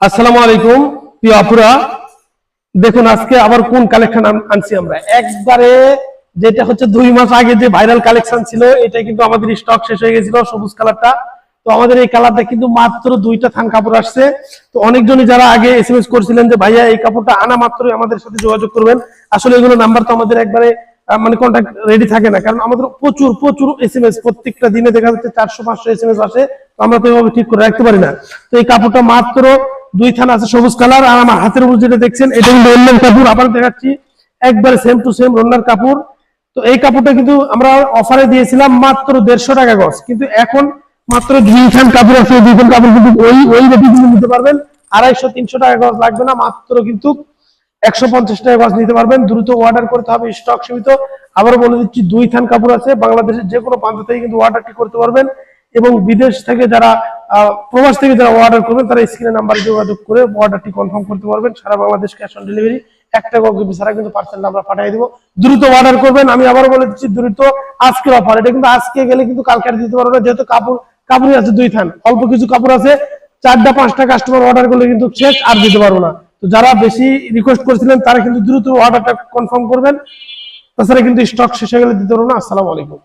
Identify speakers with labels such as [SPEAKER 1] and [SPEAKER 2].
[SPEAKER 1] আসসালামু আলাইকুম প্রিয় আপুরা, দেখুন আজকে আবার কোন কালেকশন আনছি আমরা। একবারে যেটা হচ্ছে 2 মাস আগে যে ভাইরাল কালেকশন ছিল, এটা কিন্তু আমাদের স্টক শেষ হয়ে গেছিল, সবুজ কালারটা। তো আমাদের এই কালারটা কিন্তু মাত্র 2টা থান কাপড় আসছে। তো অনেকজনই যারা আগে এসএমএস করছিলেন যে ভাইয়া এই কাপড়টা আনা মাত্রই আমাদের সাথে যোগাযোগ করবেন, আসলে এগুলো নাম্বার তো আমাদের একবারে মানে কন্ট্যাক্ট রেডি থাকে না, কারণ আমাদের প্রচুর প্রচুর এসএমএস, প্রত্যেকটা দিনে দেখা যাচ্ছে 400-500 এসএমএস আসে। তো আমরা তো এভাবে ঠিক করে রাখতে পারি না। তো এই কাপড়টা মাত্র 2 থান আছে, সবুজ কালার। আর আমার হাতের উপর যেটা দেখছেন এটা কিন্তু অন্যান্য কাপড়, আবার দেখাচ্ছি একবারে সেম টু সেম রন্নার কাপড়। তো এই কাপড়টা কিন্তু আমরা অফারে দিয়েছিলাম মাত্র 150 টাকা গজ, কিন্তু এখন মাত্র 2 থান কাপড় আছে। 2 থান কাপড় কিন্তু ওই রেটে কিন্তু নিতে পারবেন। 250-300 টাকা গজ লাগবে না, মাত্র কিন্তু 150 টাকা গজ নিতে পারবেন। দ্রুত অর্ডার করতে হবে, স্টক সীমিত। আবার বলে দিচ্ছি 2 থান কাপড় আছে, বাংলাদেশের যে কোনো প্রান্ত থেকে কিন্তু অর্ডারটি করতে পারবেন। এবং বিদেশ থেকে যারা প্রবাস থেকে যারা অর্ডার করবেন তারা স্ক্রিনে নাম্বারে যোগাযোগ করে অর্ডারটি কনফার্ম করতে পারবেন। সারা বাংলাদেশ ক্যাশ অন ডেলিভারি, 1 টাকা অগ্রিম ছাড়া কিন্তু পার্সেল আমরা পাঠিয়ে দেবো। দ্রুত অর্ডার করবেন। আমি আবার বলে দিচ্ছি দ্রুত, আজকের অফার এটা কিন্তু আজকে গেলে কিন্তু কালকে আর দিতে পারবো না, যেহেতু কাপড়ই আছে 2 থান, অল্প কিছু কাপড় আছে। 4টা-5টা কাস্টমার অর্ডার করলে কিন্তু শেষ, আর দিতে পারবো না। তো যারা বেশি রিকোয়েস্ট করেছিলেন তারা কিন্তু দ্রুত অর্ডারটা কনফার্ম করবেন, তাছাড়া কিন্তু স্টক শেষ হয়ে গেলে দিতে পারবো না। আসসালামু আলাইকুম।